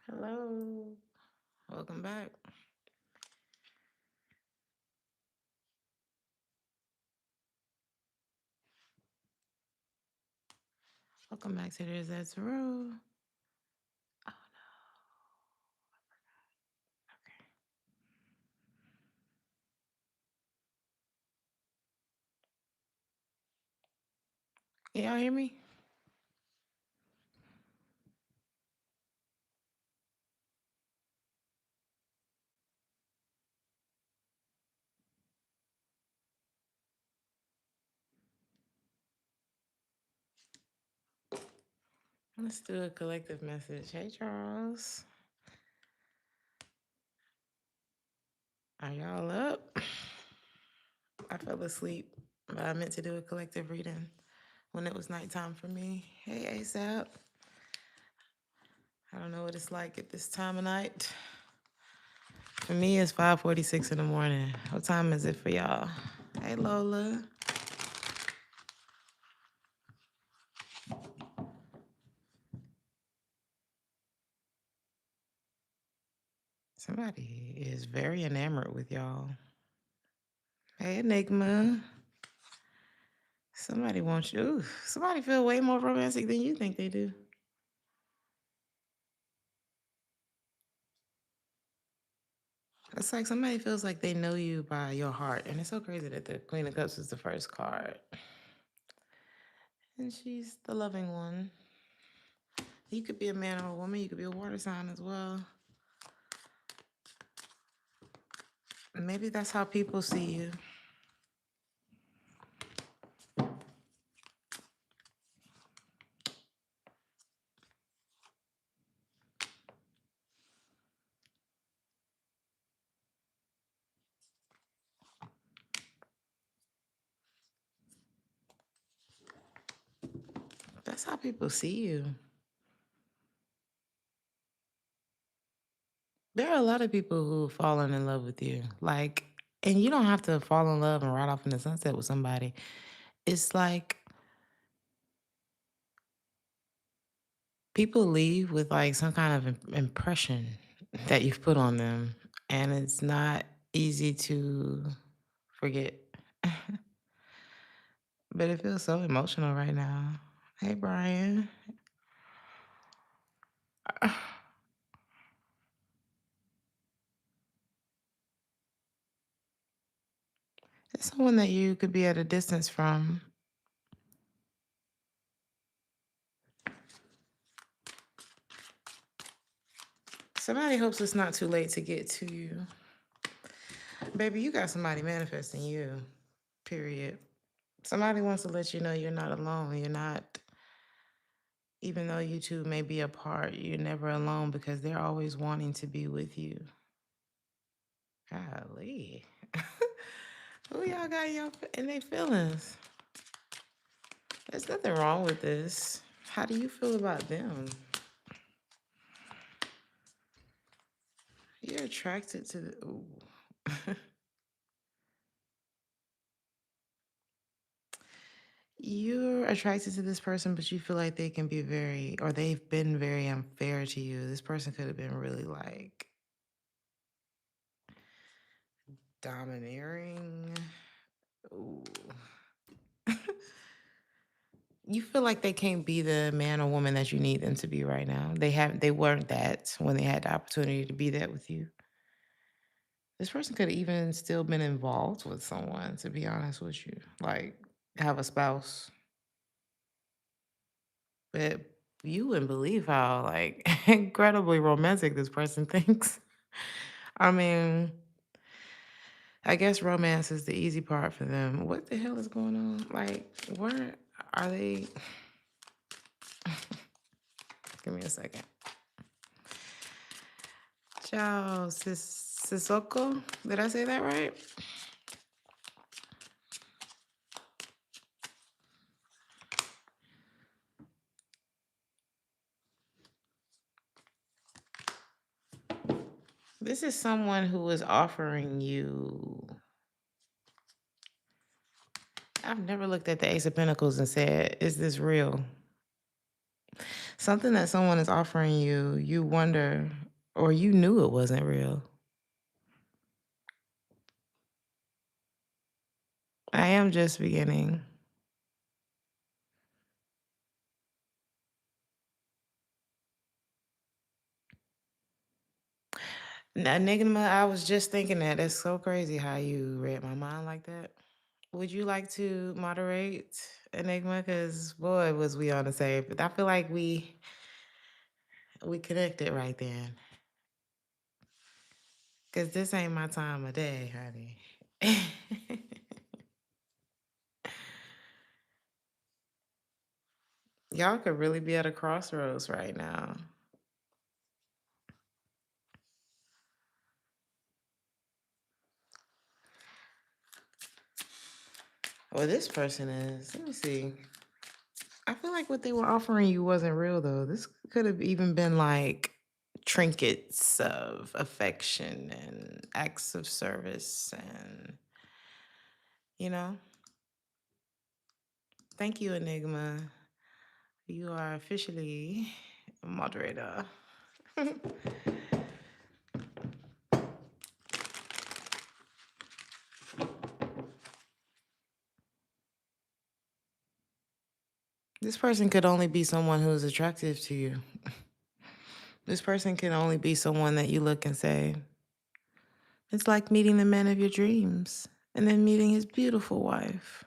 Hello. Welcome back. Welcome back to Theresthattarot. Oh no. Okay. Can y'all hear me? Let's do a collective message. Hey Charles. Are y'all up? I fell asleep, but I meant to do a collective reading when it was nighttime for me. Hey ASAP. I don't know what it's like at this time of night. For me, it's 5:46 in the morning. What time is it for y'all? Hey Lola. Somebody is very enamored with y'all. Hey Enigma. Somebody wants you. Ooh, somebody feel way more romantic than you think they do. It's like somebody feels like they know you by your heart. And it's so crazy that the Queen of Cups is the first card. And she's the loving one. You could be a man or a woman. You could be a water sign as well. Maybe that's how people see you. That's how people see you. There are a lot of people who have fallen in love with you. Like, and you don't have to fall in love and ride off in the sunset with somebody. It's like people leave with like some kind of impression that you've put on them, and it's not easy to forget. But it feels so emotional right now. Hey, Brian. It's someone that you could be at a distance from. Somebody hopes it's not too late to get to you. Baby, you got somebody manifesting you, period. Somebody wants to let you know you're not alone. You're not, even though you two may be apart, you're never alone because they're always wanting to be with you. Golly. Who y'all got in their feelings? There's nothing wrong with this. How do you feel about them? You're attracted to the. Ooh. You're attracted to this person, but you feel like they can be very, or they've been very unfair to you. This person could have been really like domineering. Ooh. You feel like they can't be the man or woman that you need them to be right now. They weren't that when they had the opportunity to be that with you. This person could have even still been involved with someone, to be honest with you. Like have a spouse. But you wouldn't believe how like incredibly romantic this person thinks. I mean, I guess romance is the easy part for them. What the hell is going on? Like, where are they? Give me a second. Ciao, Sissoko. Did I say that right? This is someone who is offering you. I've never looked at the Ace of Pentacles and said, is this real? Something that someone is offering you, you wonder, or you knew it wasn't real. I am just beginning. Enigma, I was just thinking that. That's so crazy how you read my mind like that. Would you like to moderate, Enigma? Because boy, was we on the same. I feel like we connected right then. Because this ain't my time of day, honey. Y'all could really be at a crossroads right now. Well, this person is. Let me see. I feel like what they were offering you wasn't real, though. This could have even been like trinkets of affection and acts of service. And, you know, thank you, Enigma. You are officially a moderator. This person could only be someone who's attractive to you. This person can only be someone that you look and say, it's like meeting the man of your dreams and then meeting his beautiful wife.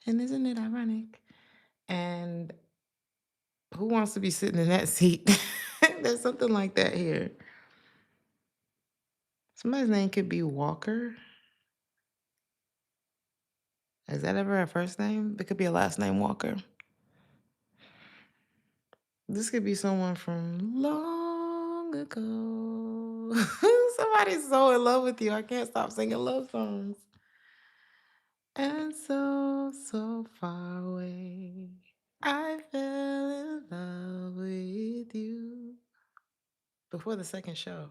And isn't it ironic? And who wants to be sitting in that seat? There's something like that here. Somebody's name could be Walker. Is that ever a first name? It could be a last name Walker. This could be someone from long ago. Somebody's so in love with you. I can't stop singing love songs. And so, so far away, I fell in love with you. Before the second show.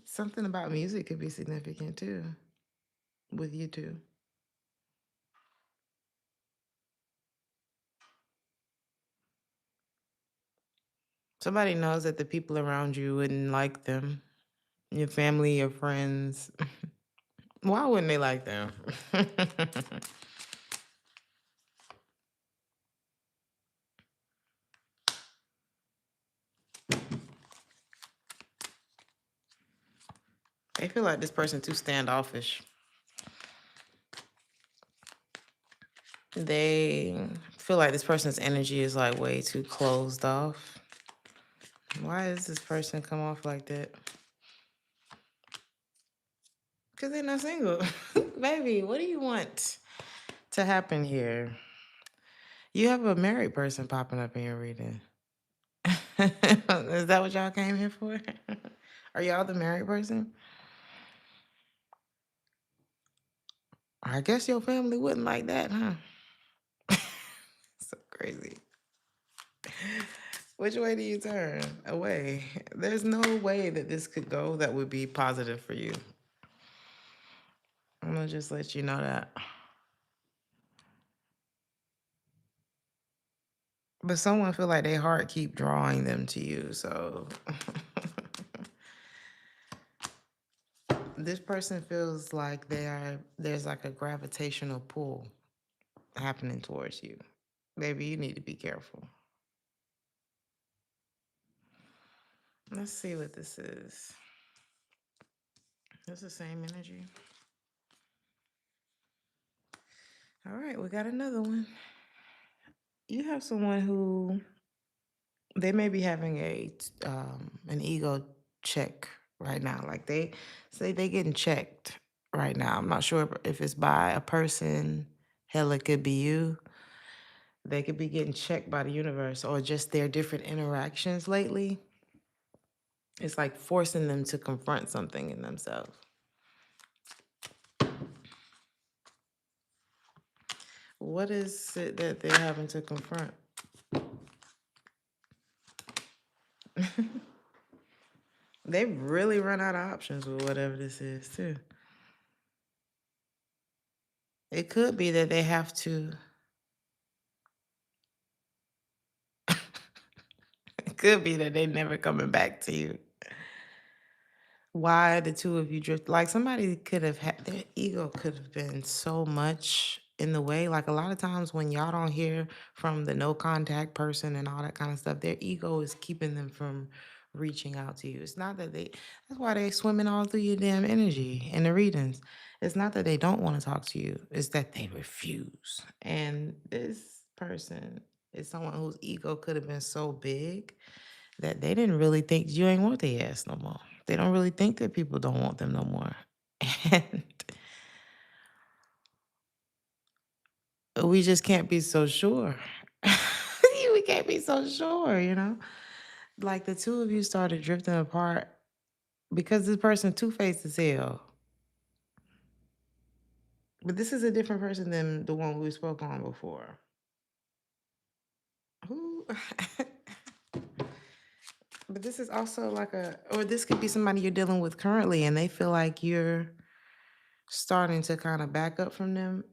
Something about music could be significant too, with you two. Somebody knows that the people around you wouldn't like them. Your family, your friends. Why wouldn't they like them? They feel like this person too standoffish. They feel like this person's energy is like way too closed off. Why does this person come off like that? Because they're not single. Baby, what do you want to happen here? You have a married person popping up in your reading. Is that what y'all came here for? Are y'all the married person? I guess your family wouldn't like that, huh? So crazy. Which way do you turn? Away. There's no way that this could go that would be positive for you. I'm gonna just let you know that. But someone feel like their heart keep drawing them to you, so this person feels like there's like a gravitational pull happening towards you. Baby, you need to be careful. Let's see what this is. It's the same energy. All right, we got another one. You have someone who they may be having an ego check right now. Like they say they getting checked right now. I'm not sure if it's by a person. Hell, it could be you. They could be getting checked by the universe or just their different interactions lately. It's like forcing them to confront something in themselves. What is it that they're having to confront? They've really run out of options with whatever this is, too. It could be that they have to. Could be that they never coming back to you. Why the two of you drift? Like somebody could have had their ego could have been so much in the way. Like a lot of times when y'all don't hear from the no contact person and all that kind of stuff, their ego is keeping them from reaching out to you. It's not that that's why they swimming all through your damn energy in the readings. It's not that they don't want to talk to you, it's that they refuse. And this person is someone whose ego could have been so big that they didn't really think you ain't want their ass no more. They don't really think that people don't want them no more. And we just can't be so sure. We can't be so sure, you know? Like the two of you started drifting apart because this person two-faced as hell. But this is a different person than the one we spoke on before. Who? But this is also like or this could be somebody you're dealing with currently and they feel like you're starting to kind of back up from them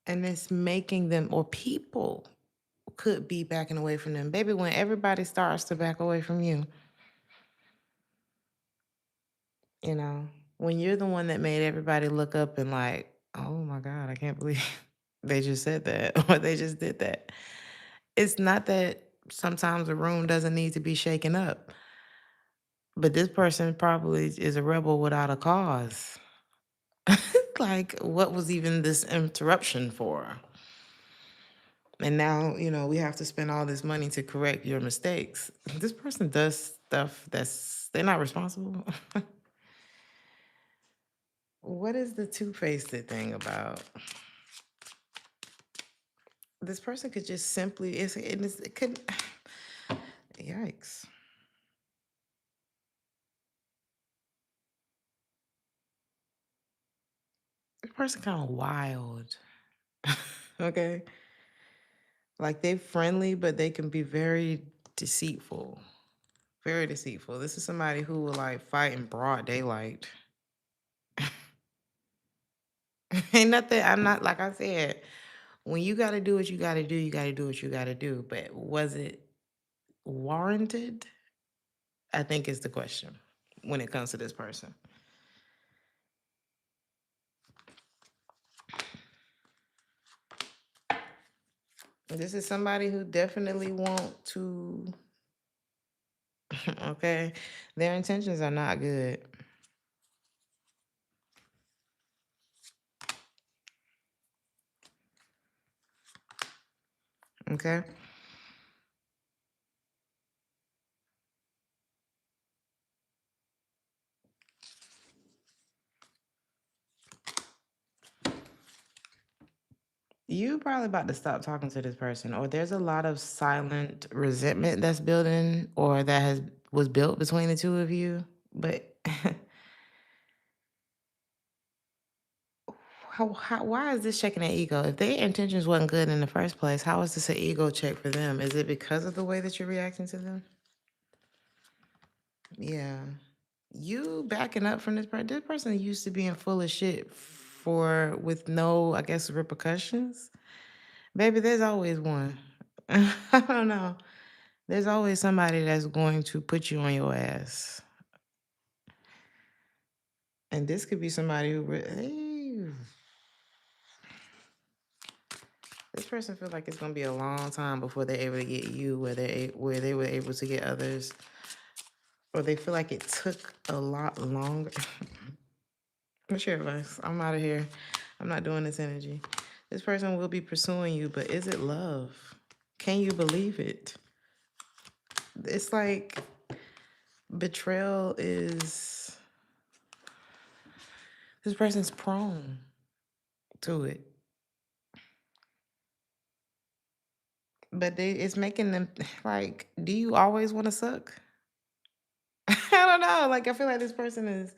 and it's making them, or people could be backing away from them. Baby, when everybody starts to back away from you, you know, when you're the one that made everybody look up and like, oh my God, I can't believe they just said that or they just did that. It's not that sometimes a room doesn't need to be shaken up, but this person probably is a rebel without a cause. Like, what was even this interruption for? And now, you know, we have to spend all this money to correct your mistakes. This person does stuff they're not responsible. What is the two-faced thing about? This person could just simply, it could, yikes. This person kind of wild. Okay. Like they friendly, but they can be very deceitful. Very deceitful. This is somebody who will like fight in broad daylight. Ain't nothing, I'm not, like I said, when you got to do what you got to do, you got to do what you got to do. But was it warranted? I think is the question when it comes to this person. This is somebody who definitely want to, okay, their intentions are not good. Okay. You probably about to stop talking to this person, or there's a lot of silent resentment that's building, or that was built between the two of you. But why is this checking their ego? If their intentions wasn't good in the first place, how is this an ego check for them? Is it because of the way that you're reacting to them? Yeah. You backing up from this person. This person used to being full of shit with no, I guess, repercussions. Baby, there's always one. I don't know. There's always somebody that's going to put you on your ass. And this could be somebody who this person feels like it's gonna be a long time before they're able to get you where they were able to get others. Or they feel like it took a lot longer. What's your advice? I'm out of here. I'm not doing this energy. This person will be pursuing you, but is it love? Can you believe it? It's like betrayal is, this person's prone to it. But it's making them like, do you always want to suck? I don't know. Like, I feel like this person is,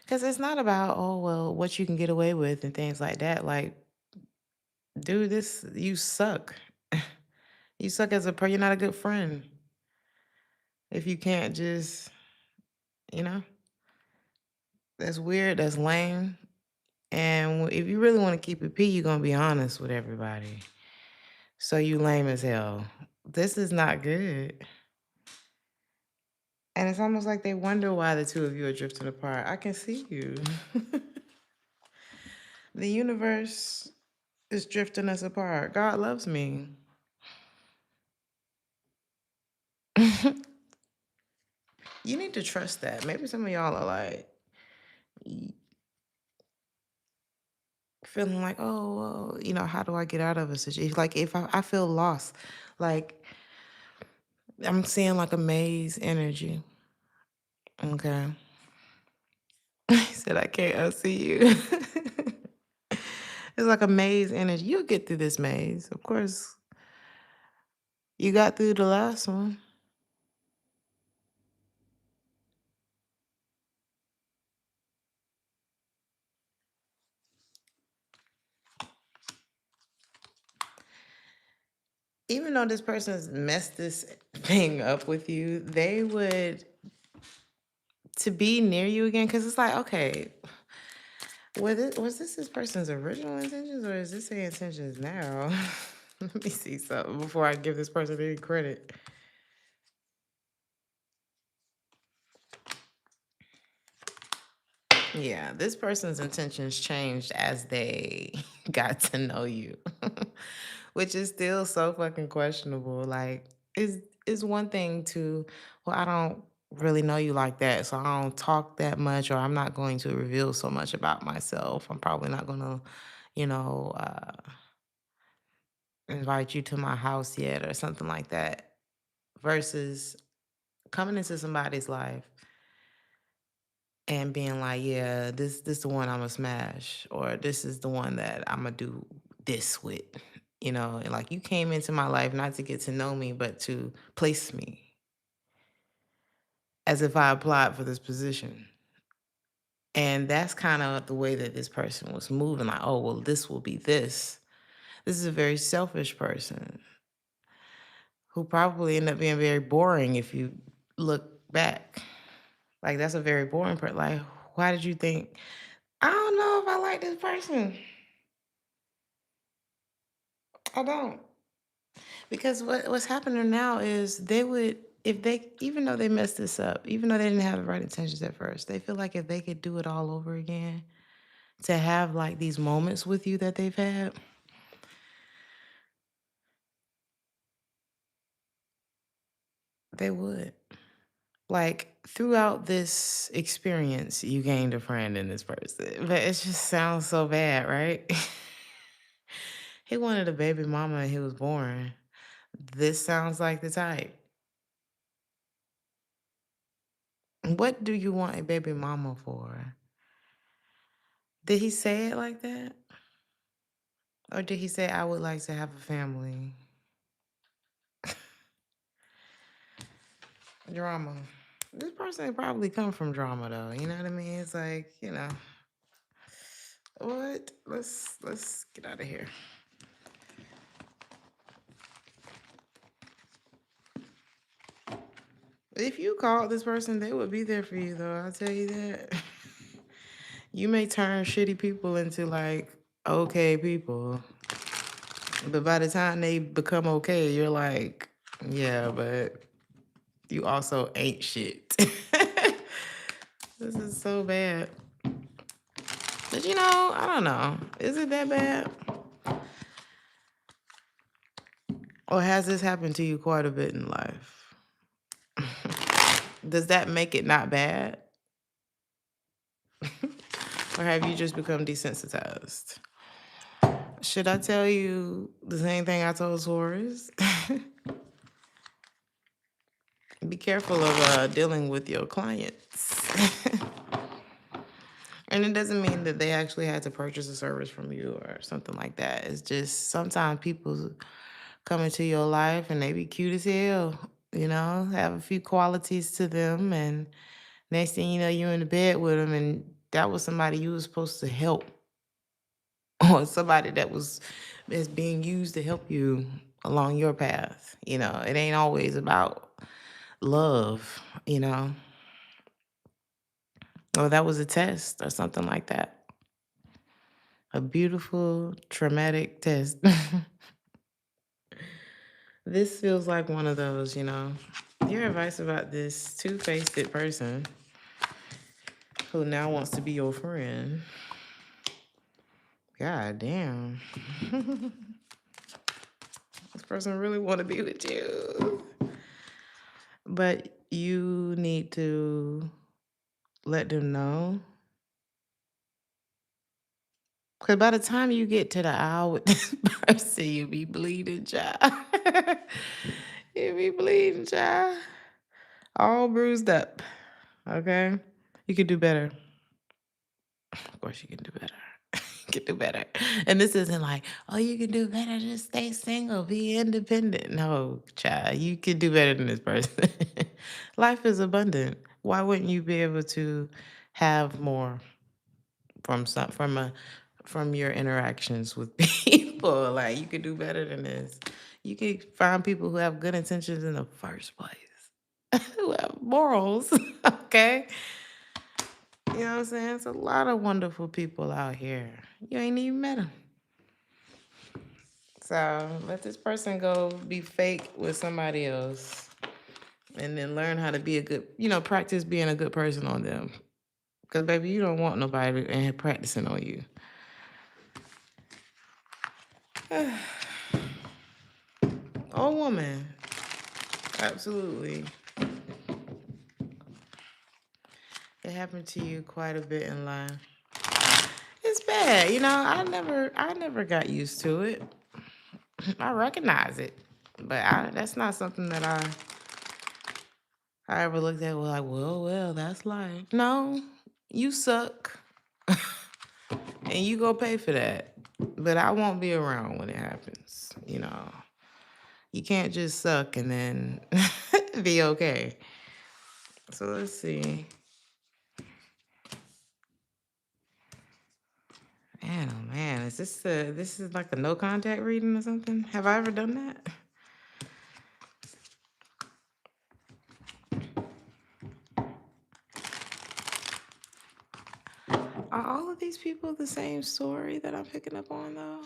because it's not about, oh, well, what you can get away with and things like that. Like, dude, you suck. You suck as you're not a good friend. If you can't just, you know, that's weird, that's lame. And if you really want to keep it P, you're going to be honest with everybody. So you lame as hell. This is not good. And it's almost like they wonder why the two of you are drifting apart. I can see you. The universe is drifting us apart. God loves me. You need to trust that. Maybe some of y'all are like feeling like, oh, well, how do I get out of a situation? Like if I feel lost, like I'm seeing like a maze energy. Okay. He said I can't unsee you. It's like a maze energy. You'll get through this maze. Of course, you got through the last one. Even though this person's messed this thing up with you, they would to be near you again, because it's like, okay, was this person's original intentions or is this their intentions now? Let me see something before I give this person any credit. Yeah, this person's intentions changed as they got to know you, which is still so fucking questionable. Like, is one thing to, well, I don't really know you like that, so I don't talk that much, or I'm not going to reveal so much about myself. I'm probably not going to, you know, uh, invite you to my house yet, or something like that. Versus coming into somebody's life and being like, yeah, this the one I'ma smash, or this is the one that I'ma do this with, and like you came into my life not to get to know me, but to place me as if I applied for this position. And that's kind of the way that this person was moving, like, oh, well, this will be this. This is a very selfish person who probably ended up being very boring if you look back. Like, that's a very boring person. Like, why did you think, I don't know if I like this person? I don't. Because what's happening now is they would, if they, even though they messed this up, even though they didn't have the right intentions at first, they feel like if they could do it all over again, to have like these moments with you that they've had, they would. Like throughout this experience, you gained a friend in this person, but it just sounds so bad, right? He wanted a baby mama and he was born. This sounds like the type. What do you want a baby mama for? Did he say it like that? Or did he say, I would like to have a family? Drama. This person probably come from drama though. You know what I mean? It's like, what? Let's get out of here. If you called this person, they would be there for you though. I'll tell you that. You may turn shitty people into like okay people. But by the time they become okay, you're like, yeah, but you also ain't shit. This is so bad. But I don't know. Is it that bad? Or has this happened to you quite a bit in life? Does that make it not bad? Or have you just become desensitized? Should I tell you the same thing I told Taurus? Be careful of dealing with your clients. And it doesn't mean that they actually had to purchase a service from you or something like that. It's just sometimes people come into your life and they be cute as hell, have a few qualities to them. And next thing you know, you're in the bed with them and that was somebody you was supposed to help or somebody that is being used to help you along your path. It ain't always about love. Or that was a test or something like that. A beautiful, traumatic test. This feels like one of those. Your advice about this two-faced person who now wants to be your friend. God damn. This person really want to be with you. But you need to let them know. Because by the time you get to the aisle with this person, you'll be bleeding, child. You'll be bleeding, child. All bruised up. Okay? You can do better. Of course, you can do better. You can do better. And this isn't like, oh, you can do better. Just stay single, be independent. No, child, you can do better than this person. Life is abundant. Why wouldn't you be able to have more from your interactions with people? Like, you could do better than this. You could find people who have good intentions in the first place, who have morals. Okay. You know what I'm saying? It's a lot of wonderful people out here. You ain't even met them. So let this person go be fake with somebody else and then learn how to be a good, practice being a good person on them. Because, baby, you don't want nobody and practicing on you. Oh, woman. Absolutely. It happened to you quite a bit in life. It's bad. I never got used to it. I recognize it. But that's not something that I ever looked at like, well, that's life. No, you suck. And you go pay for that. But I won't be around when it happens. You can't just suck and then be okay. So let's see. Man, oh man, is this is like a no contact reading or something? Have I ever done that? Are all of these people the same story that I'm picking up on though?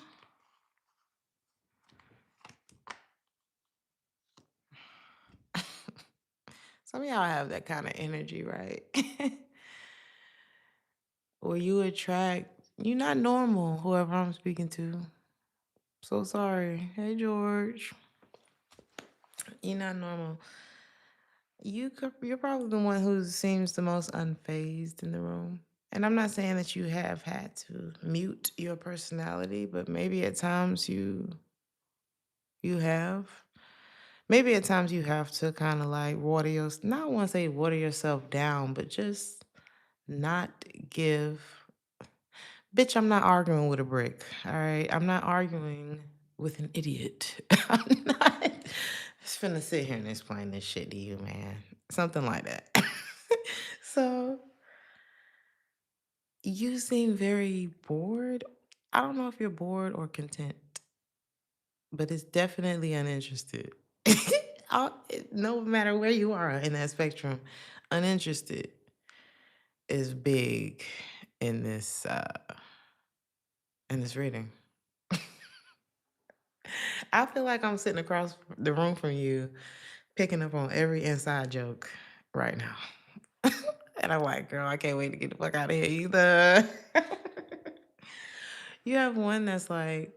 Some of y'all have that kind of energy, right? Or you attract, you're not normal, whoever I'm speaking to. So sorry. Hey, George. You're not normal. You're probably the one who seems the most unfazed in the room. And I'm not saying that you have had to mute your personality, but maybe at times you have. Maybe at times you have to kind of like not want to say water yourself down, but just not give. Bitch, I'm not arguing with a brick. All right. I'm not arguing with an idiot. I'm not just finna sit here and explain this shit to you, man. Something like that. So you seem very bored. I don't know if you're bored or content, but it's definitely uninterested. No matter where you are in that spectrum, uninterested is big in this reading. I feel like I'm sitting across the room from you, picking up on every inside joke right now. And I'm like, girl, I can't wait to get the fuck out of here either. You have one that's like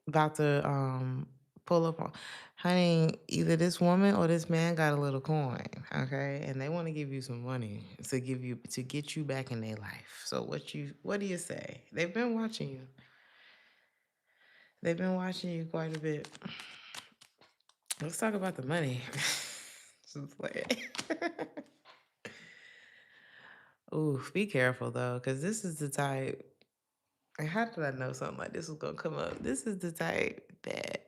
about to pull up on, honey, either this woman or this man got a little coin, okay? And they want to give you some money to get you back in their life. So what do you say? They've been watching you. They've been watching you quite a bit. Let's talk about the money. Just play it. Ooh, be careful though, because this is the type. And how did I know something like this was gonna come up? This is the type that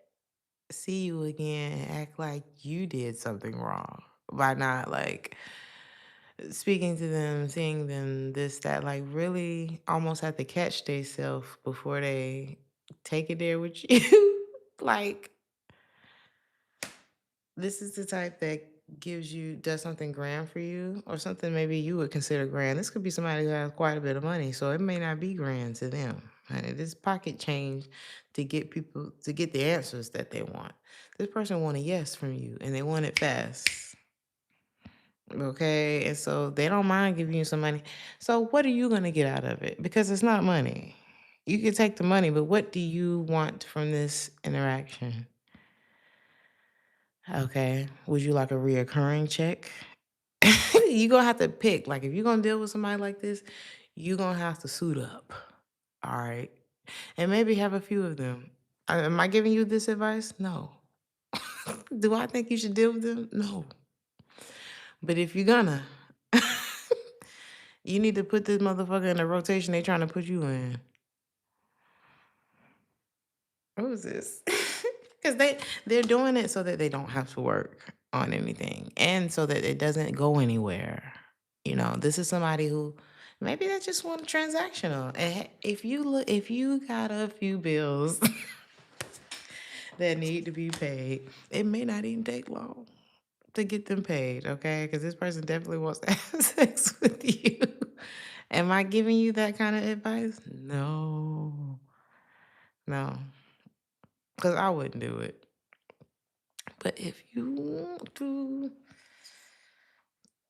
see you again and act like you did something wrong by not like speaking to them, seeing them, this, that, like really almost have to catch themselves before they take it there with you. Like, this is the type that does something grand for you or something maybe you would consider grand. This could be somebody who has quite a bit of money, so it may not be grand to them. Honey, this pocket change to get the answers that they want. This person want a yes from you and they want it fast. Okay. And so they don't mind giving you some money. So what are you going to get out of it? Because it's not money. You can take the money, but what do you want from this interaction? Okay. Would you like a reoccurring check? You're going to have to pick. Like, if you're going to deal with somebody like this, you're going to have to suit up. All right. And maybe have a few of them. Am I giving you this advice? No. Do I think you should deal with them? No. But if you're gonna, you need to put this motherfucker in the rotation they trying to put you in. Who is this? Because they're doing it so that they don't have to work on anything, and so that it doesn't go anywhere. This is somebody who maybe they just want transactional. And if you got a few bills that need to be paid, it may not even take long to get them paid, okay? Because this person definitely wants to have sex with you. Am I giving you that kind of advice? No. No. Because I wouldn't do it. But if you want to,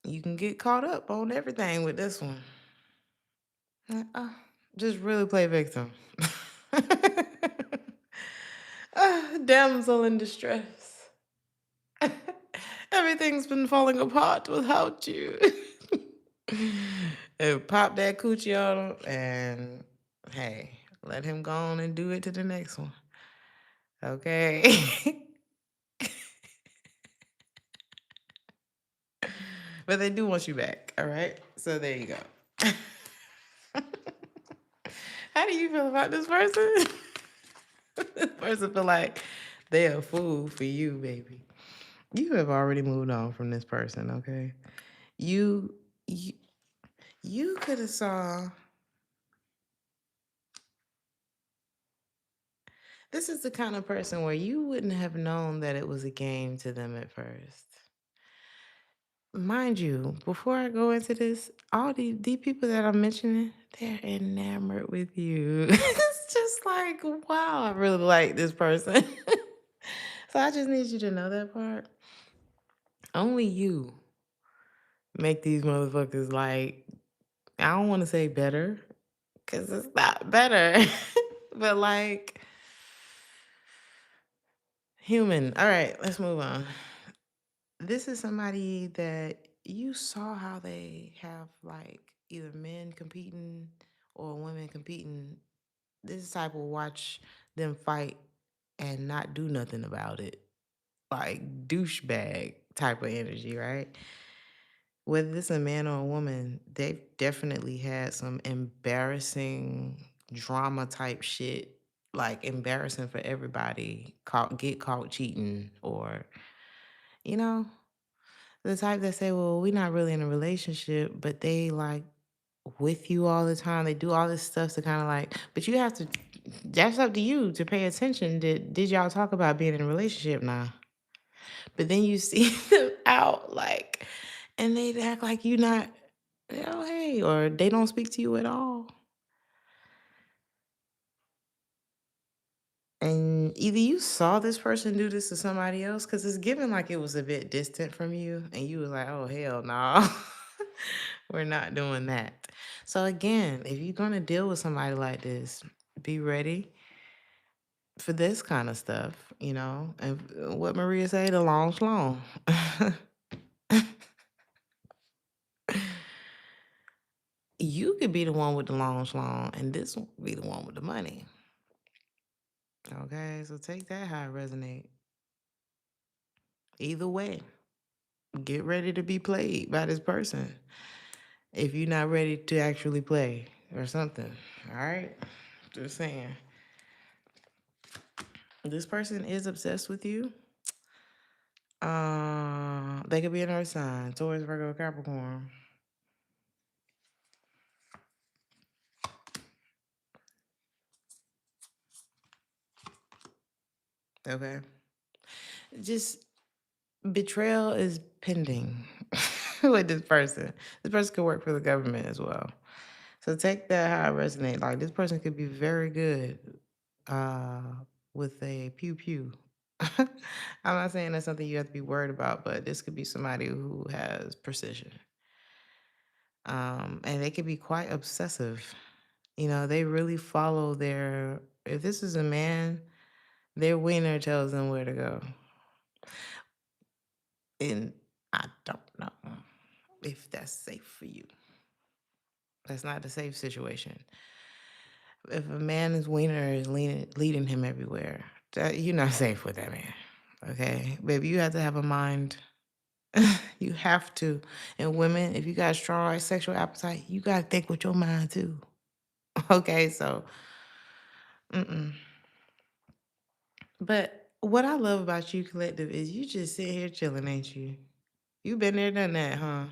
you can get caught up on everything with this one. Like, just really play victim. Damsel in distress. Everything's been falling apart without you. And pop that coochie on him, and hey, let him go on and do it to the next one. Okay. But they do want you back. All right. So there you go. How do you feel about this person? This person feel like they a fool for you, baby. You have already moved on from this person, okay? You you, you could have saw. This is the kind of person where you wouldn't have known that it was a game to them at first. Mind you, before I go into this, all the people that I'm mentioning, they're enamored with you. It's just like, wow, I really like this person. So I just need you to know that part. Only you make these motherfuckers like, I don't want to say better, because it's not better, but like human. All right, let's move on. This is somebody that you saw how they have like either men competing or women competing. This type will watch them fight and not do nothing about it. Like douchebag type of energy, right? Whether it's a man or a woman, they've definitely had some embarrassing drama type shit, like embarrassing for everybody. Get caught cheating, or you know, the type that say, "Well, we're not really in a relationship," but they like with you all the time. They do all this stuff to kind of like, but you have to. That's up to you to pay attention. Did y'all talk about being in a relationship now? But then you see them out like, and they act like you not, hey, or they don't speak to you at all. And either you saw this person do this to somebody else, because it's given like it was a bit distant from you, and you was like, oh hell no, we're not doing that. So again, if you're gonna deal with somebody like this, be ready for this kind of stuff, And what Maria say, the long slong. You could be the one with the long schlong, and this one could be the one with the money. Okay, so take that how it resonate. Either way, get ready to be played by this person. If you're not ready to actually play or something, all right? Just saying. This person is obsessed with you. They could be an earth sign, Taurus, Virgo, Capricorn. Okay. Just betrayal is pending with this person. This person could work for the government as well. So take that how it resonate. Like this person could be very good uh, with a pew pew. I'm not saying that's something you have to be worried about, but this could be somebody who has precision. And they could be quite obsessive. They really follow if this is a man, their wiener tells them where to go. And I don't know if that's safe for you. That's not a safe situation. If a man's wiener is leading him everywhere, you're not safe with that man. Okay? Baby, you have to have a mind. You have to. And women, if you got strong sexual appetite, you got to think with your mind too. Okay? So, mm-mm. But what I love about you, Collective, is you just sit here chilling, ain't you? You been there, done that, huh?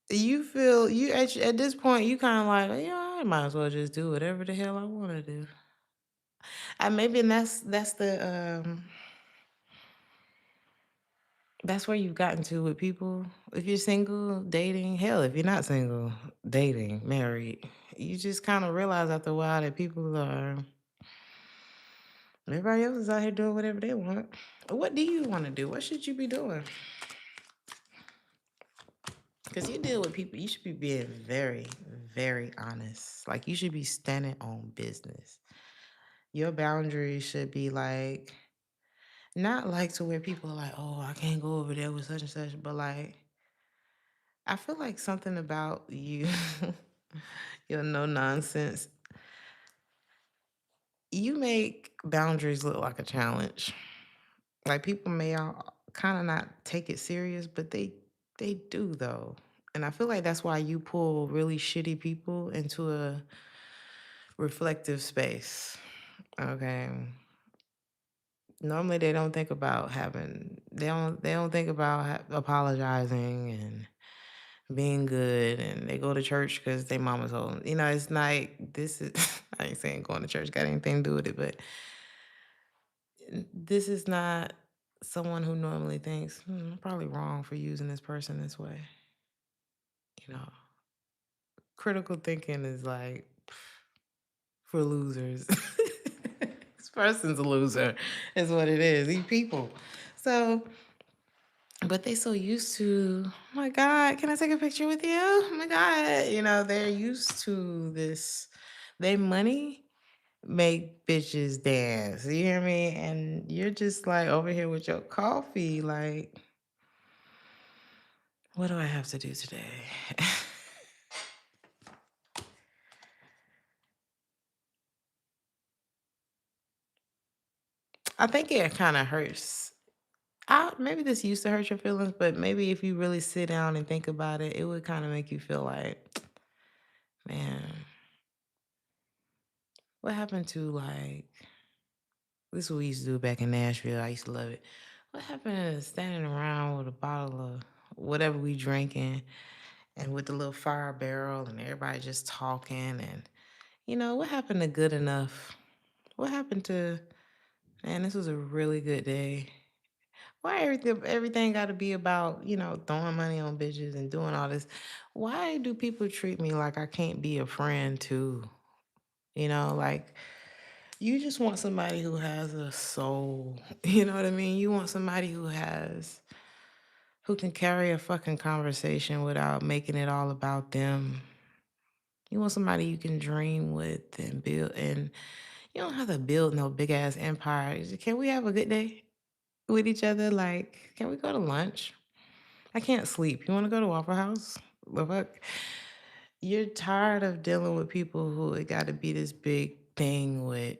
You feel at this point you kind of like, I might as well just do whatever the hell I want to do. And maybe that's where you've gotten to with people. If you're single, dating, hell, if you're not single, dating, married, you just kind of realize after a while that everybody else is out here doing whatever they want. What do you want to do? What should you be doing? Because you deal with people, you should be being very, very honest. Like, you should be standing on business. Your boundaries should be like, not like to where people are like, oh, I can't go over there with such and such, but like, I feel like something about you, your no nonsense, you make boundaries look like a challenge. Like, people may all kind of not take it serious, but they do though. And I feel like that's why you pull really shitty people into a reflective space. Okay. Normally they don't think about they don't think about apologizing and being good, and they go to church because their mama told them. It's like, this is I ain't saying going to church got anything to do with it, but this is not someone who normally thinks, I'm probably wrong for using this person this way. You know, critical thinking is like for losers. This person's a loser, is what it is. These people. So, but they so used to, oh my God, can I take a picture with you? Oh my God. They're used to this. They money make bitches dance. You hear me? And you're just like over here with your coffee, like, what do I have to do today? I think it kind of hurts. Maybe this used to hurt your feelings, but maybe if you really sit down and think about it, it would kind of make you feel like, man, what happened to like, this is what we used to do back in Nashville. I used to love it. What happened to standing around with a bottle of whatever we drinking and with the little fire barrel and everybody just talking, and what happened to good enough? What happened to, man, this was a really good day. Why everything got to be about, throwing money on bitches and doing all this? Why do people treat me like I can't be a friend too? Like, you just want somebody who has a soul. You know what I mean? You want somebody who can carry a fucking conversation without making it all about them. You want somebody you can dream with and build, and you don't have to build no big ass empire. Can we have a good day with each other? Like, can we go to lunch? I can't sleep. You want to go to Waffle House? The fuck? You're tired of dealing with people who it got to be this big thing with,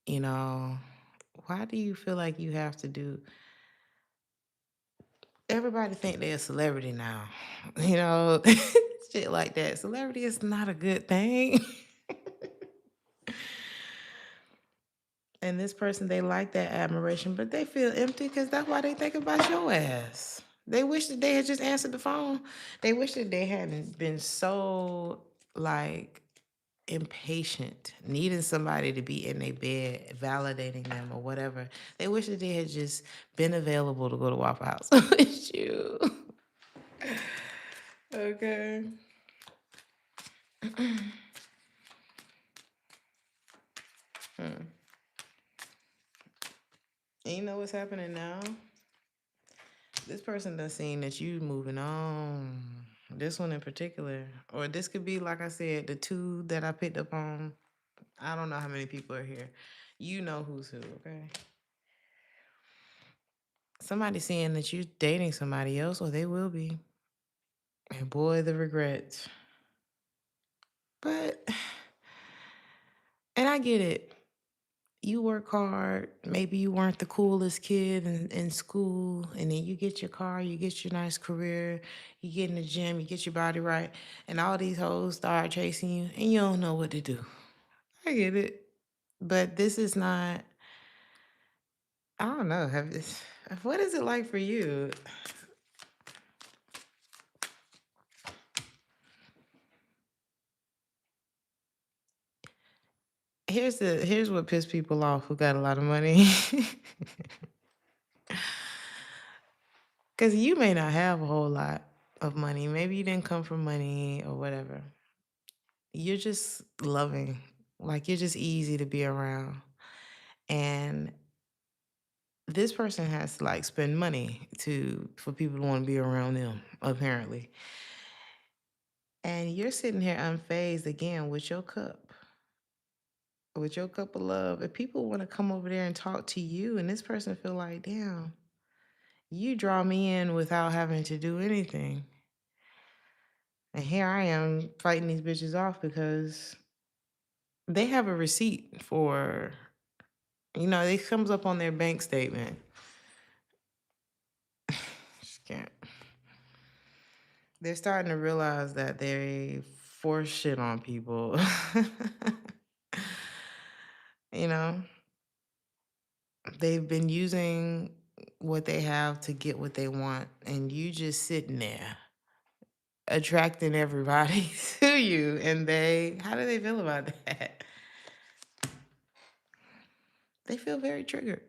you know. Why do you feel like you have to do? Everybody think they're a celebrity now, you know, shit like that. Celebrity is not a good thing. And this person, they like that admiration, but they feel empty because that's why they think about your ass. They wish that they had just answered the phone. They wish that they hadn't been so like impatient, needing somebody to be in their bed, validating them or whatever. They wish that they had just been available to go to Waffle House with you. Okay. what's happening now? This person done seen that you moving on. This one in particular. Or this could be, like I said, the two that I picked up on. I don't know how many people are here. You know who's who, okay? Somebody seeing that you dating somebody else, or they will be. And boy, the regrets. But, and I get it. You work hard. Maybe you weren't the coolest kid in school, and then you get your car, you get your nice career, you get in the gym, you get your body right, and all these hoes start chasing you, and you don't know what to do. I get it. But this is not, I don't know. What is it like for you? Here's what pissed people off who got a lot of money. Because you may not have a whole lot of money. Maybe you didn't come from money or whatever. You're just loving. Like you're just easy to be around. And this person has to like spend money for people to want to be around them, apparently. And you're sitting here unfazed again with your cup. With your cup of love. If people want to come over there and talk to you, and this person feel like, damn, you draw me in without having to do anything. And here I am fighting these bitches off because they have a receipt for, it comes up on their bank statement. Just can't. They're starting to realize that they force shit on people. you know, they've been using what they have to get what they want, and you just sitting there attracting everybody to you. And how do they feel about that? They feel very triggered.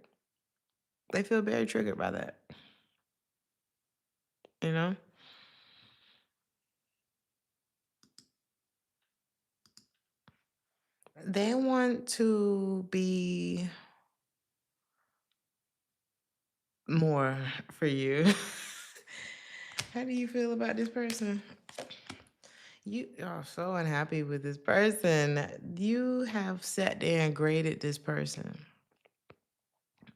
They feel very triggered by that. You know? They want to be more for you. How do you feel about this person? You are so unhappy with this person. You have sat there and graded this person.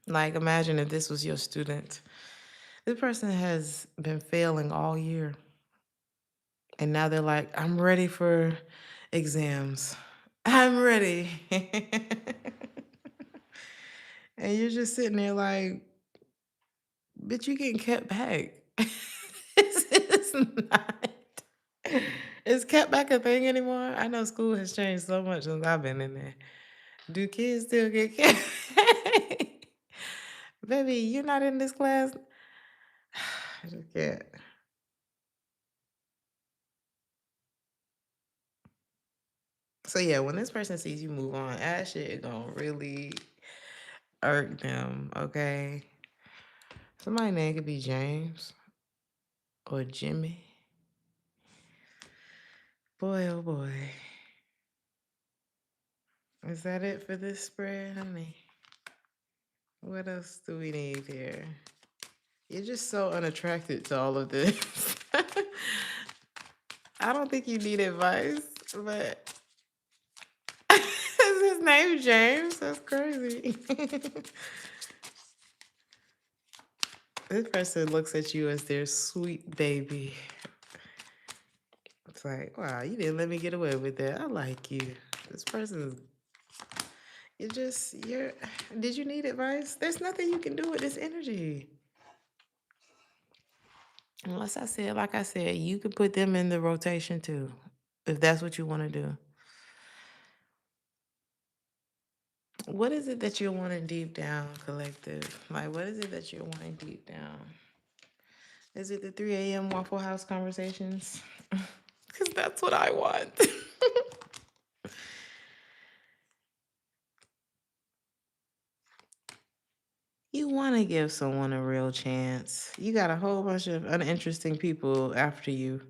Like, imagine if this was your student. This person has been failing all year. And now they're like, I'm ready for exams. I'm ready. And you're just sitting there like, bitch, you getting kept back. It's not. Is kept back a thing anymore? I know school has changed so much since I've been in there. Do kids still get kept back? Baby, you're not in this class? I just can't. So yeah, when this person sees you move on, that shit gonna really irk them, okay? Somebody name could be James or Jimmy. Boy, oh boy. Is that it for this spread, honey? What else do we need here? You're just so unattracted to all of this. I don't think you need advice, but is his name James? That's crazy. This person looks at you as their sweet baby. It's like, wow, you didn't let me get away with that. I like you. This person is, did you need advice? There's nothing you can do with this energy. Unless like I said, you could put them in the rotation too, if that's what you want to do. What is it that you're wanting deep down, collective? Like, what is it that you're wanting deep down? Is it the 3 a.m. Waffle House conversations? Because that's what I want. You want to give someone a real chance. You got a whole bunch of uninteresting people after you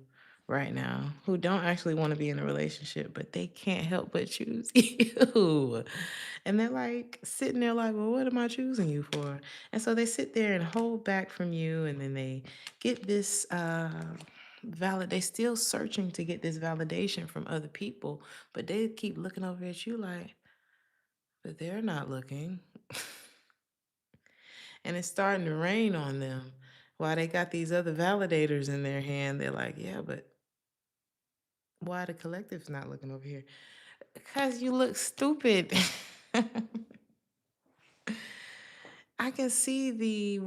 right now who don't actually want to be in a relationship, but they can't help but choose you. And they're like sitting there like, well, what am I choosing you for? And so they sit there and hold back from you, and then they get this they still searching to get this validation from other people, but they keep looking over at you like, but they're not looking. And it's starting to rain on them while they got these other validators in their hand. They're like, yeah, but why the collective's not looking over here? Because you look stupid. I can see the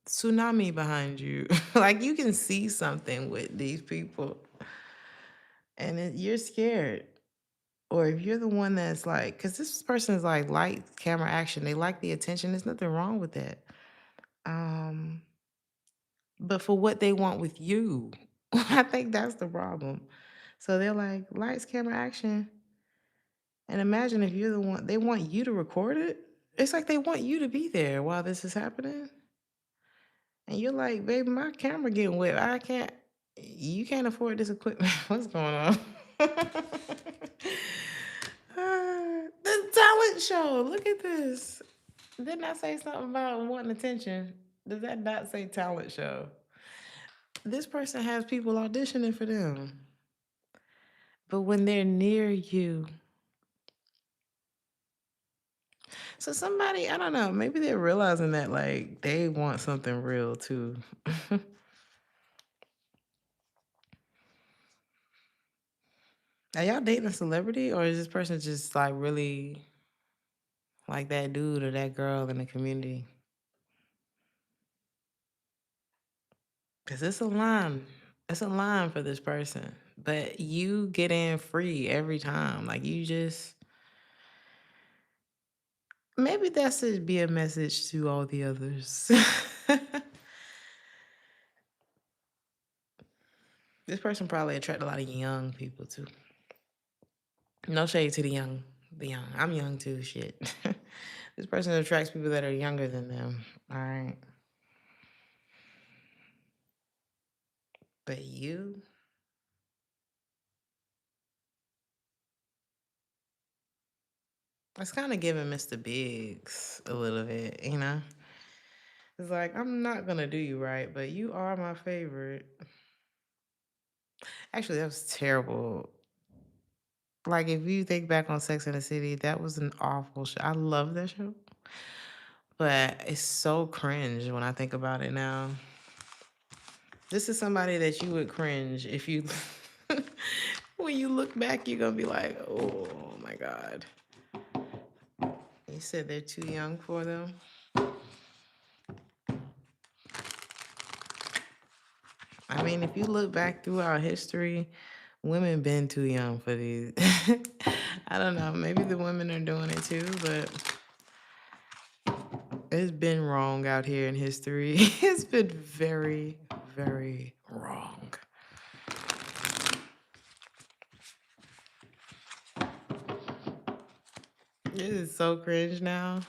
tsunami behind you. Like you can see something with these people, and you're scared. Or if you're the one that's like, because this person is like light camera action, they like the attention. There's nothing wrong with that. Um, but for what they want with you, I think that's the problem. So they're like lights, camera, action. And imagine if you're the one, they want you to record it. It's like they want you to be there while this is happening. And you're like, baby, my camera getting wet. You can't afford this equipment. What's going on? The talent show. Look at this. Didn't I say something about wanting attention? Does that not say talent show? This person has people auditioning for them. But when they're near you, so somebody, I don't know, maybe they're realizing that like they want something real too. Are y'all dating a celebrity, or is this person just like really like that dude or that girl in the community? Because it's a line for this person, but you get in free every time. Like you just, maybe that should be a message to all the others. This person probably attract a lot of young people too. No shade to the young. I'm young too. Shit. This person attracts people that are younger than them. All right. But you, it's kind of giving Mr. Biggs a little bit, you know? It's like, I'm not going to do you right, but you are my favorite. Actually, that was terrible. Like, if you think back on Sex and the City, that was an awful show. I love that show, but it's so cringe when I think about it now. This is somebody that you would cringe if you, when you look back, you're going to be like, oh my God. You said they're too young for them. I mean, if you look back throughout history, women been too young for these. I don't know. Maybe the women are doing it too, but it's been wrong out here in history. It's been very, very wrong. It is so cringe now.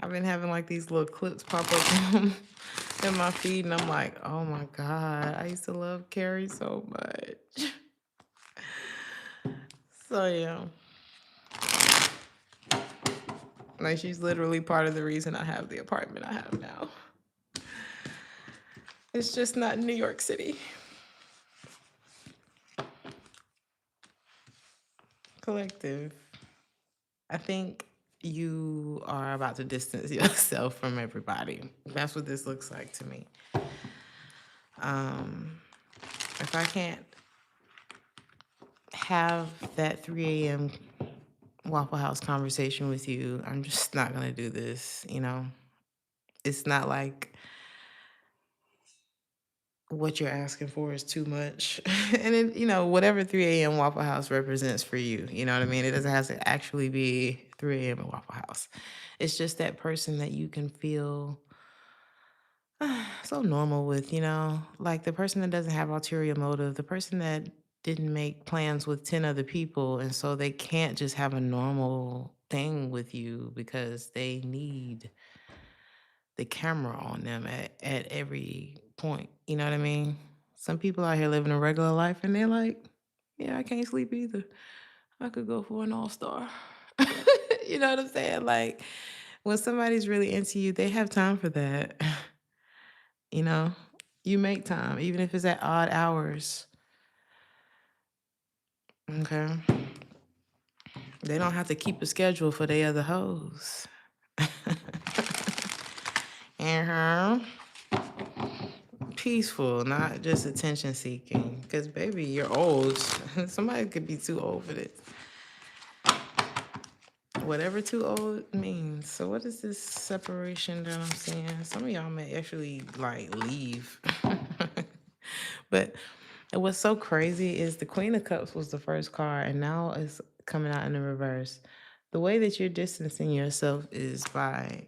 I've been having like these little clips pop up in my feed, and I'm like, oh my God, I used to love Carrie so much. So yeah. Like she's literally part of the reason I have the apartment I have now. It's just not in New York City. Collective. I think you are about to distance yourself from everybody. That's what this looks like to me. If I can't have that 3 a.m. Waffle House conversation with you, I'm just not going to do this, you know? It's not like what you're asking for is too much. And it, whatever 3 a.m. Waffle House represents for you, you know what I mean? It doesn't have to actually be 3 a.m. at Waffle House. It's just that person that you can feel so normal with, like the person that doesn't have ulterior motive, the person that didn't make plans with 10 other people. And so they can't just have a normal thing with you because they need the camera on them at every point. You know what I mean? Some people out here living a regular life and they're like, yeah, I can't sleep either. I could go for an all-star. You know what I'm saying? Like, when somebody's really into you, they have time for that. You know, you make time, even if it's at odd hours. Okay. They don't have to keep a schedule for their other hoes. Uh-huh. Peaceful, not just attention seeking. Because, baby, you're old. Somebody could be too old for this. Whatever too old means. So what is this separation that I'm seeing? Some of y'all may actually like leave. But what's so crazy is the Queen of Cups was the first card and now it's coming out in the reverse. The way that you're distancing yourself is by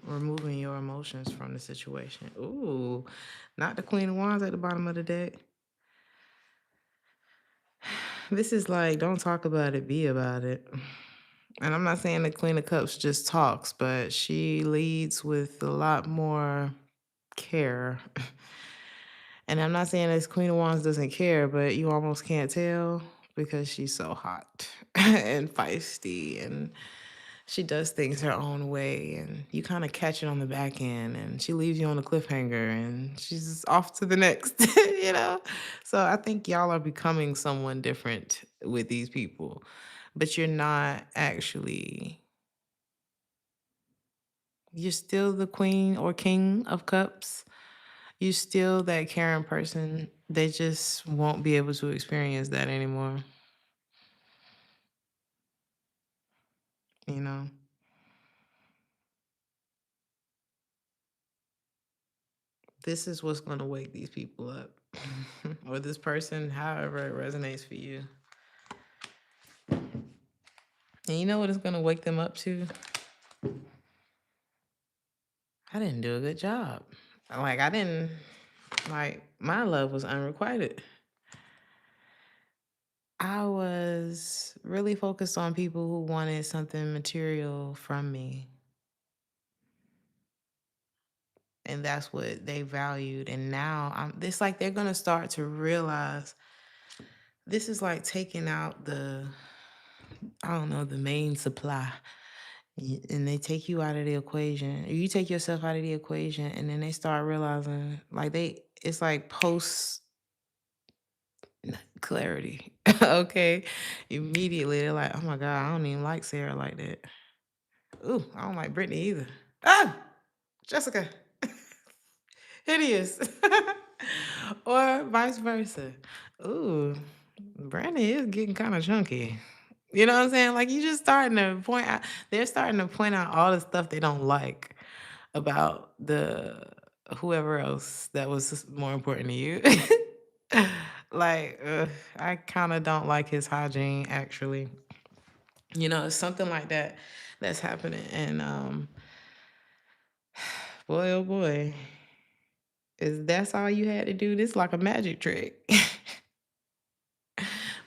removing your emotions from the situation. Ooh, not the Queen of Wands at the bottom of the deck. This is like, don't talk about it, be about it. And I'm not saying the Queen of Cups just talks, but she leads with a lot more care. And I'm not saying this Queen of Wands doesn't care, but you almost can't tell because she's so hot and feisty and she does things her own way. And you kind of catch it on the back end and she leaves you on a cliffhanger and she's off to the next, you know? So I think y'all are becoming someone different with these people, but you're not actually. You're still the queen or king of cups. You're still that caring person. They just won't be able to experience that anymore. You know? This is what's going to wake these people up. Or this person, however it resonates for you. And you know what it's going to wake them up to? I didn't do a good job. My love was unrequited. I was really focused on people who wanted something material from me. And that's what they valued. And now it's like they're going to start to realize this is like taking out the main supply. And they take you out of the equation. Or you take yourself out of the equation and then they start realizing it's like post clarity. Okay. Immediately they're like, oh my God, I don't even like Sarah like that. Ooh, I don't like Brittany either. Ah, Jessica. Hideous. Or vice versa. Ooh, Brandon is getting kind of chunky. You know what I'm saying? Like you just starting to point out, they're starting to point out all the stuff they don't like about the whoever else that was more important to you. Like, I kind of don't like his hygiene actually. You know, it's something like that that's happening. And boy, oh boy, is that's all you had to do? This like a magic trick.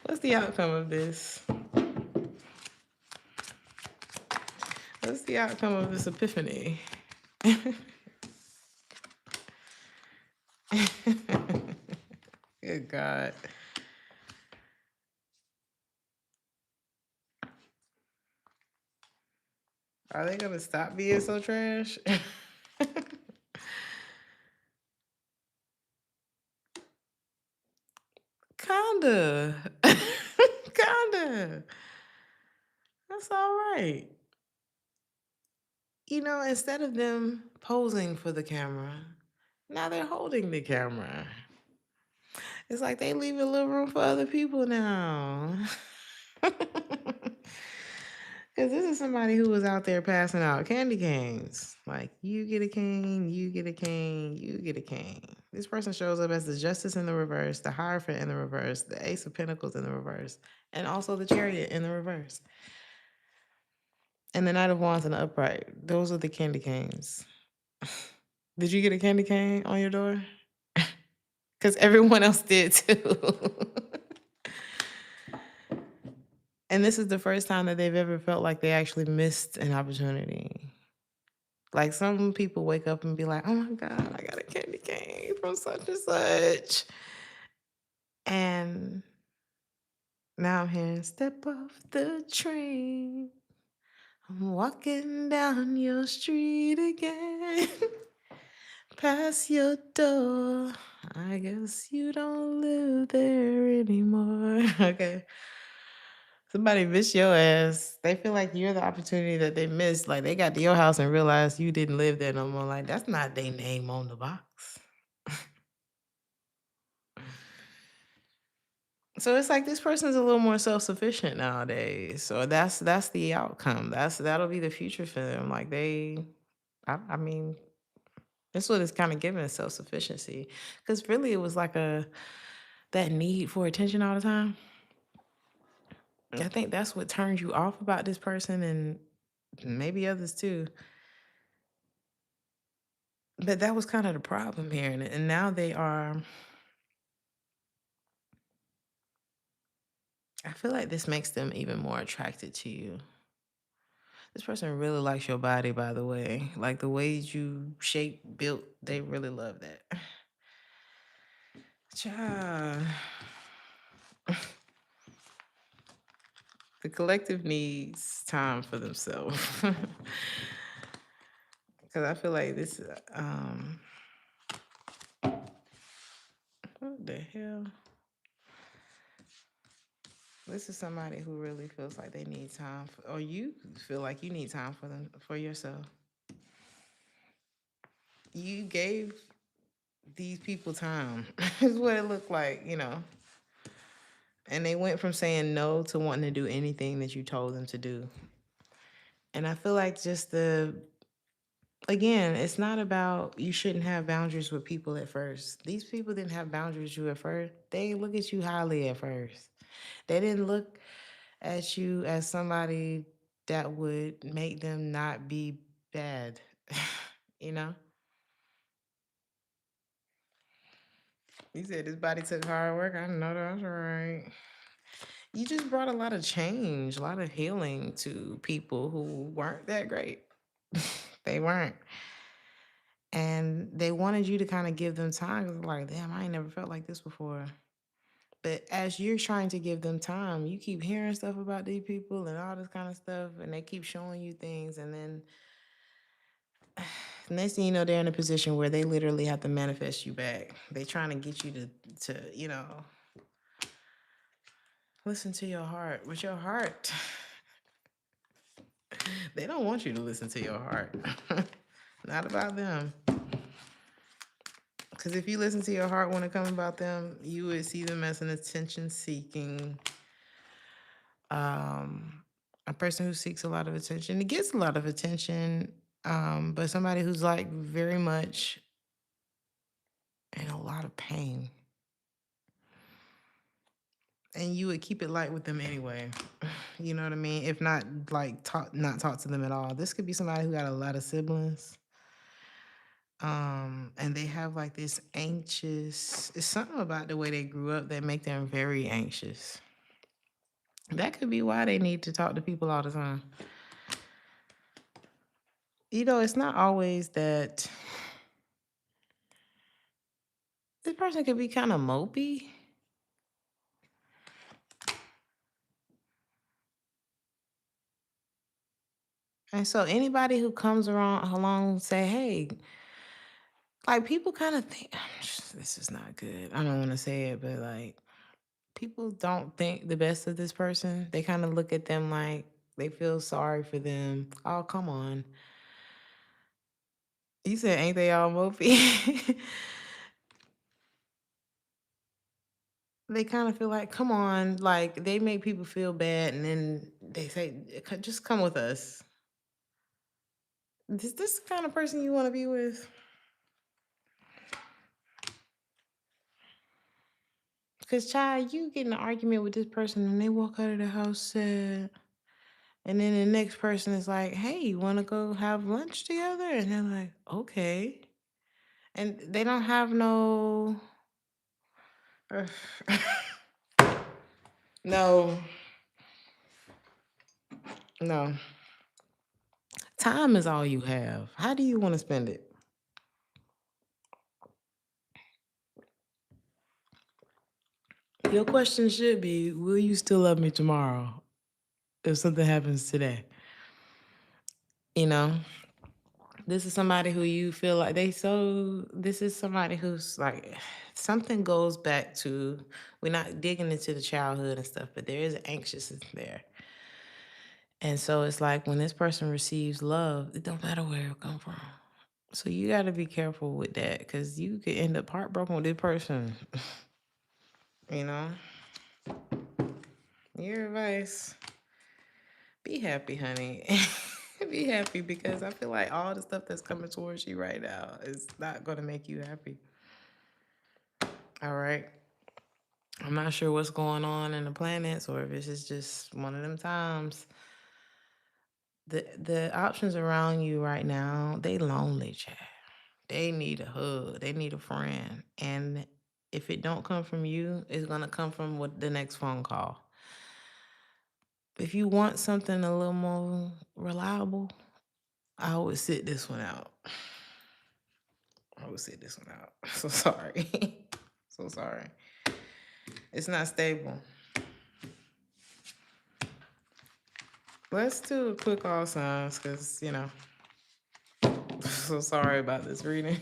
What's the outcome of this? What's the outcome of this epiphany? Good God. Are they gonna stop being so trash? Kinda. Kinda. That's all right. You know, instead of them posing for the camera, now they're holding the camera. It's like they leave a little room for other people now. Because this is somebody who was out there passing out candy canes. Like, you get a cane, you get a cane, you get a cane. This person shows up as the Justice in the reverse, the Hierophant in the reverse, the Ace of Pentacles in the reverse, and also the Chariot in the reverse. And the Knight of Wands in the upright. Those are the candy canes. Did you get a candy cane on your door? Because everyone else did too. And this is the first time that they've ever felt like they actually missed an opportunity. Like some people wake up and be like, oh my God, I got a candy cane from such and such. And now I'm hearing, step off the train. I'm walking down your street again. Past your door. I guess you don't live there anymore. Okay. Somebody missed your ass. They feel like you're the opportunity that they missed. Like they got to your house and realized you didn't live there no more. Like that's not their name on the box. So it's like this person's a little more self-sufficient nowadays. So that's the outcome. That'll be the future for them. Like I mean, that's what it's kind of giving, self-sufficiency. Because really it was like that need for attention all the time. I think that's what turns you off about this person and maybe others too. But that was kind of the problem here. And now they are, I feel like this makes them even more attracted to you. This person really likes your body, by the way. Like the ways you shape, built, they really love that. Child. The collective needs time for themselves. Because I feel like this, what the hell? This is somebody who really feels like they need time, or you feel like you need time for yourself. You gave these people time, is what it looked like, And they went from saying no to wanting to do anything that you told them to do. And I feel like again, it's not about you shouldn't have boundaries with people at first. These people didn't have boundaries with you at first. They look at you highly at first. They didn't look at you as somebody that would make them not be bad, you know? You said this body took hard work. I know that's right. You just brought a lot of change, a lot of healing to people who weren't that great. They weren't. And they wanted you to kind of give them time. Like, damn, I ain't never felt like this before. But as you're trying to give them time, you keep hearing stuff about these people and all this kind of stuff, and they keep showing you things. And then next thing you know, they're in a position where they literally have to manifest you back. They trying to get you to listen to your heart. With your heart, they don't want you to listen to your heart. Not about them. Because if you listen to your heart when it comes about them, you would see them as an attention-seeking, a person who seeks a lot of attention. It gets a lot of attention, but somebody who's like very much in a lot of pain. And you would keep it light with them anyway. You know what I mean? If not, like, not talk to them at all. This could be somebody who got a lot of siblings. And they have like this anxious, it's something about the way they grew up that make them very anxious. That could be why they need to talk to people all the time. It's not always that this person could be kind of mopey. And so anybody who comes along say, hey, like people kind of think, this is not good. I don't want to say it, but like people don't think the best of this person. They kind of look at them like they feel sorry for them. Oh, come on. You said, ain't they all mopey? They kind of feel like, come on, like they make people feel bad, and then they say, just come with us. Is this the kind of person you want to be with? Because, child, you get in an argument with this person, and they walk out of the house sad. And then the next person is like, hey, you want to go have lunch together? And they're like, okay. And they don't have no... No. No. Time is all you have. How do you want to spend it? Your question should be, will you still love me tomorrow if something happens today? You know, this is somebody who you feel like this is somebody who's like, something goes back to, we're not digging into the childhood and stuff, but there is anxiousness there. And so it's like when this person receives love, it don't matter where it come from. So you got to be careful with that, because you could end up heartbroken with this person. You know, your advice: be happy, honey. Be happy, because I feel like all the stuff that's coming towards you right now is not going to make you happy. All right. I'm not sure what's going on in the planets, or if this is just one of them times. The options around you right now, they lonely, Chad. They need a hug. They need a friend. And if it don't come from you, it's going to come from the next phone call. If you want something a little more reliable, I would sit this one out. So sorry. So sorry. It's not stable. Let's do a quick all signs, because, so sorry about this reading.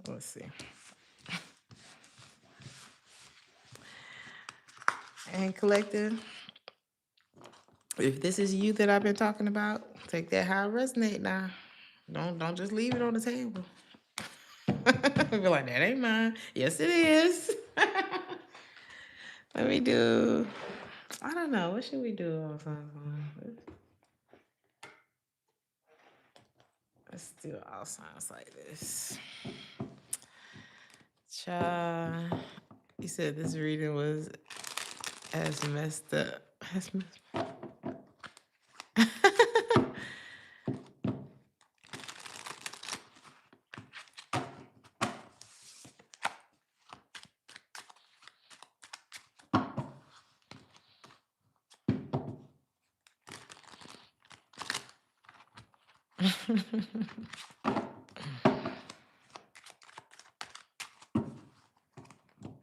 Let's see. And collective, if this is you that I've been talking about, take that how it resonate now. Don't just leave it on the table. Be like, that ain't mine. Yes, it is. Let me do, I don't know. What should we do all signs on? Let's do all signs like this. Child, you said this reading was as messed up.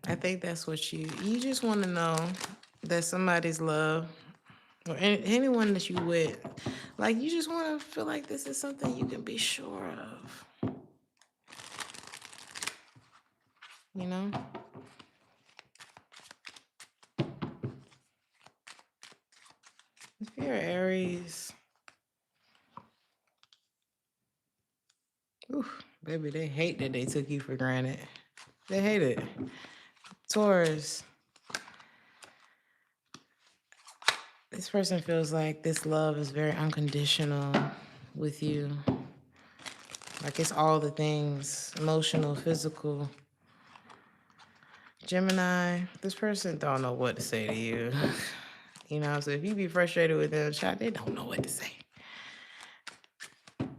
I think that's what you just want to know, that somebody's love, or anyone that you with, like, you just want to feel like this is something you can be sure of. You know? If you're Aries, oof, baby, they hate that they took you for granted. They hate it. Taurus, this person feels like this love is very unconditional with you. Like, it's all the things, emotional, physical. Gemini, this person don't know what to say to you. So if you be frustrated with them, child, they don't know what to say.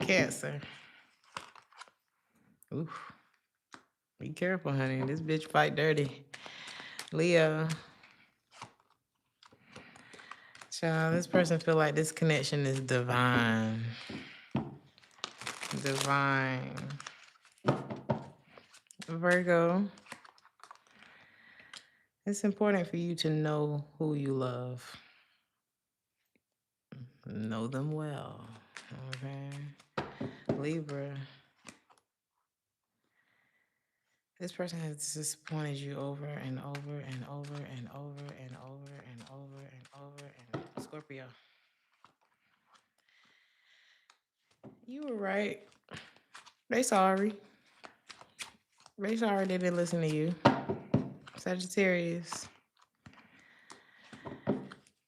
Cancer. Oof. Be careful, honey. This bitch fight dirty. Leo. Child, this person feel like this connection is divine. Divine. Virgo. It's important for you to know who you love. Know them well. Okay. Libra. This person has disappointed you over and over and over and over and over and over and over and Scorpio. You were right. They sorry. They sorry they didn't listen to you. Sagittarius.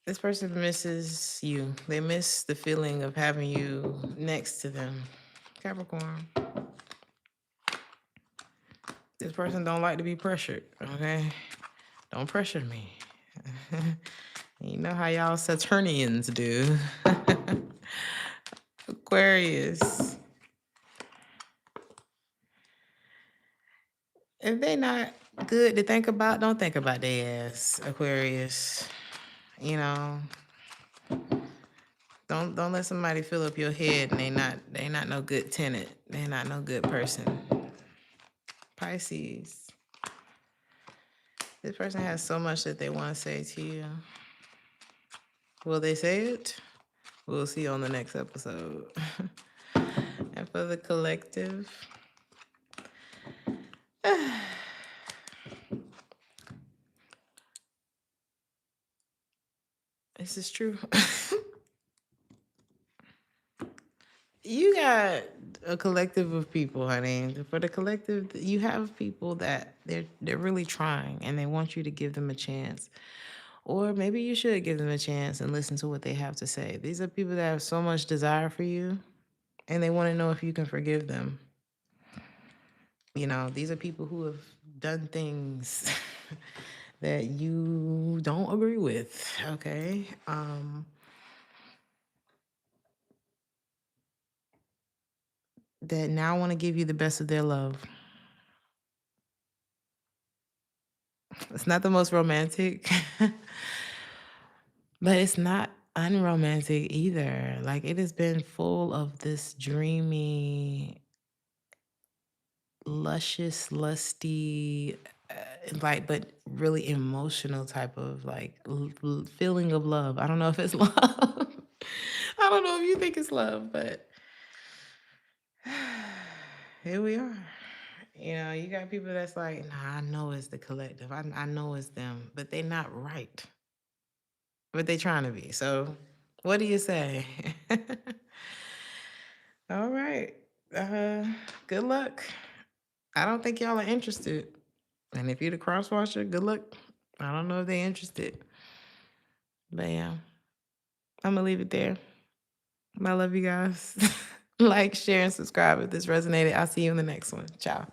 This person misses you. They miss the feeling of having you next to them. Capricorn. This person don't like to be pressured, okay? Don't pressure me. You know how y'all Saturnians do. Aquarius. If they not good to think about, don't think about their ass, Aquarius. You know, don't let somebody fill up your head and they not no good tenant. They not no good person. Pisces. This person has so much that they want to say to you. Will they say it? We'll see on the next episode. And for the collective, this is true. You got a collective of people, honey. For the collective, you have people that they're really trying and they want you to give them a chance. Or maybe you should give them a chance and listen to what they have to say. These are people that have so much desire for you and they want to know if you can forgive them. You know, these are people who have done things that you don't agree with, okay? That now want to give you the best of their love. It's not the most romantic, but it's not unromantic either. Like, it has been full of this dreamy, luscious, lusty, like, but really emotional type of like feeling of love. I don't know if it's love. I don't know if you think it's love, but here we are. You know, you got people that's like, nah, I know it's the collective. I know it's them, but they're not right. But they trying to be. So what do you say? All right. Good luck. I don't think y'all are interested. And if you're the crosswatcher, good luck. I don't know if they're interested. But yeah, I'm going to leave it there. I love you guys. Like, share, and subscribe if this resonated. I'll see you in the next one. Ciao.